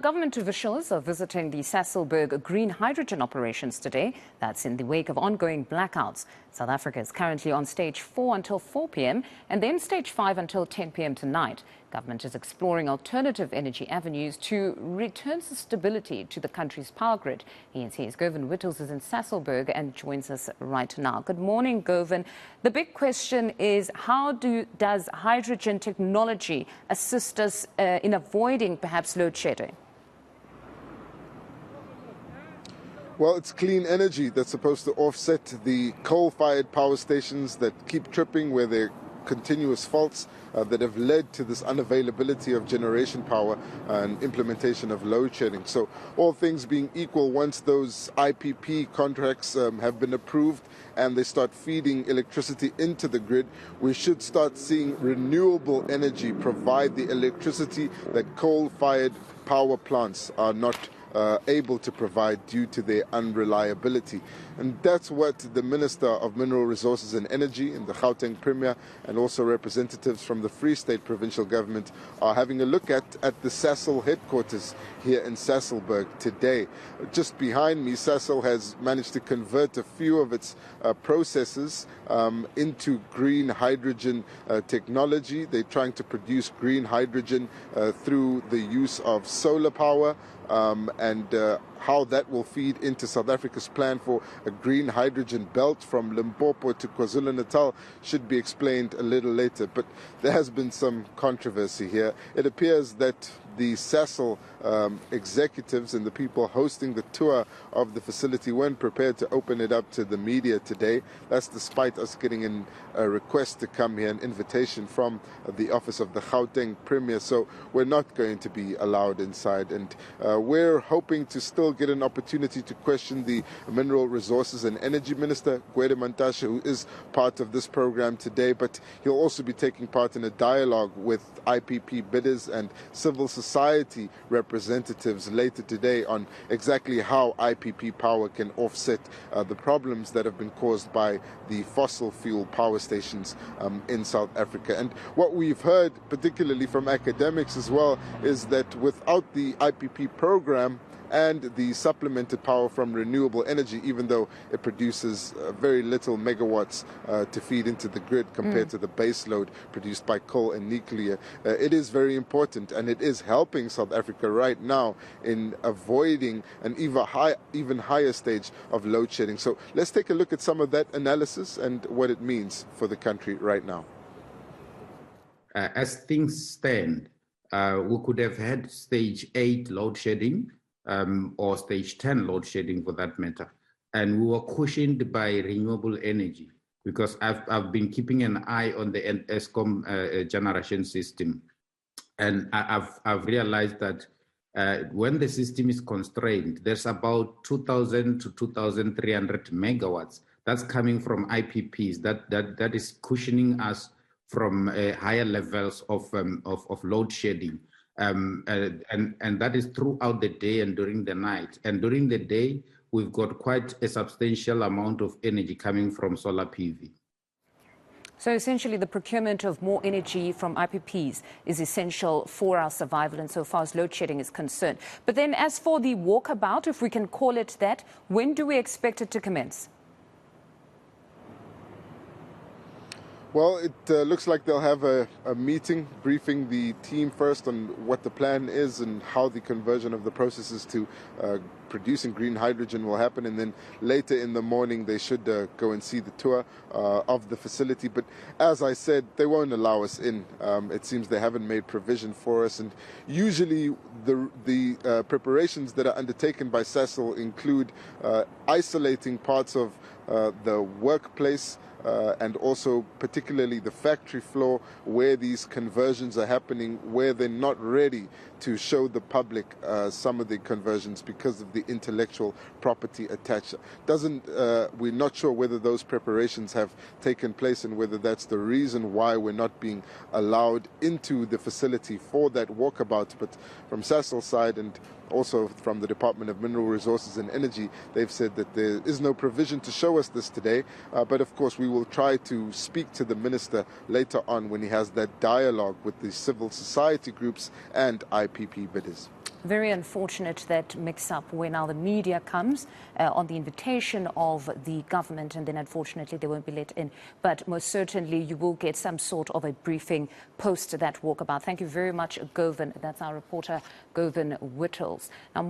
Government officials are visiting the Sasolburg green hydrogen operations today. That's in the wake of ongoing blackouts. South Africa is currently on stage 4 until 4 p.m. and then stage 5 until 10 p.m. tonight. Government is exploring alternative energy avenues to return stability to the country's power grid. eNCA's Govan Whittles is in Sasolburg and joins us right now. Good morning, Govan. The big question is, how does hydrogen technology assist us in avoiding perhaps load shedding? Well, it's clean energy that's supposed to offset the coal-fired power stations that keep tripping where there are continuous faults that have led to this unavailability of generation power and implementation of load shedding. So all things being equal, once those IPP contracts have been approved and they start feeding electricity into the grid, we should start seeing renewable energy provide the electricity that coal-fired power plants are not able to provide due to their unreliability. And that's what the Minister of Mineral Resources and Energy and the Gauteng Premier and also representatives from the Free State Provincial Government are having a look at the Sasol headquarters here in Sasolburg today. Just behind me, Sasol has managed to convert a few of its processes into green hydrogen technology. They're trying to produce green hydrogen through the use of solar power. And how that will feed into South Africa's plan for a green hydrogen belt from Limpopo to KwaZulu-Natal should be explained a little later. But there has been some controversy here. It appears that the Sasol executives and the people hosting the tour of the facility weren't prepared to open it up to the media today. That's despite us getting in a request to come here, an invitation from the office of the Gauteng Premier. So we're not going to be allowed inside. And we're hoping to still get an opportunity to question the Mineral Resources and Energy Minister, Gwede Mantashe, who is part of this program today. But he'll also be taking part in a dialogue with IPP bidders and civil society representatives later today on exactly how IPP power can offset the problems that have been caused by the fossil fuel power stations in South Africa. And what we've heard, particularly from academics as well, is that without the IPP program and the supplemented power from renewable energy, even though it produces very little megawatts to feed into the grid compared to the base load produced by coal and nuclear, it is very important, and it is helping South Africa right now in avoiding an even higher stage of load shedding. So let's take a look at some of that analysis and what it means for the country right now. As things stand, we could have had stage 8 load shedding or stage 10 load shedding for that matter. And we were cushioned by renewable energy because I've been keeping an eye on the ESCOM generation system. And I've realized that when the system is constrained, there's about 2,000 to 2,300 megawatts that's coming from IPPs that is cushioning us from higher levels of load shedding. And that is throughout the day and during the night. And during the day, we've got quite a substantial amount of energy coming from solar PV. So essentially, the procurement of more energy from IPPs is essential for our survival and so far as load shedding is concerned. But then as for the walkabout, if we can call it that, when do we expect it to commence? Well, it looks like they'll have a meeting briefing the team first on what the plan is and how the conversion of the processes to producing green hydrogen will happen. And then later in the morning, they should go and see the tour of the facility. But as I said, they won't allow us in. It seems they haven't made provision for us. And usually the preparations that are undertaken by Sasol include isolating parts of the workplace and also particularly the factory floor where these conversions are happening, where they're not ready to show the public some of the conversions because of the intellectual property attached. We're not sure whether those preparations have taken place and whether that's the reason why we're not being allowed into the facility for that walkabout. But from Sasol's side and also from the Department of Mineral Resources and Energy, they've said that there is no provision to show us this today. But of course, we will try to speak to the minister later on when he has that dialogue with the civil society groups and IPP bidders. Very unfortunate that mix-up where now the media comes on the invitation of the government, and then unfortunately they won't be let in. But most certainly you will get some sort of a briefing post that walkabout. Thank you very much, Govan. That's our reporter, Govan Whittles. Now,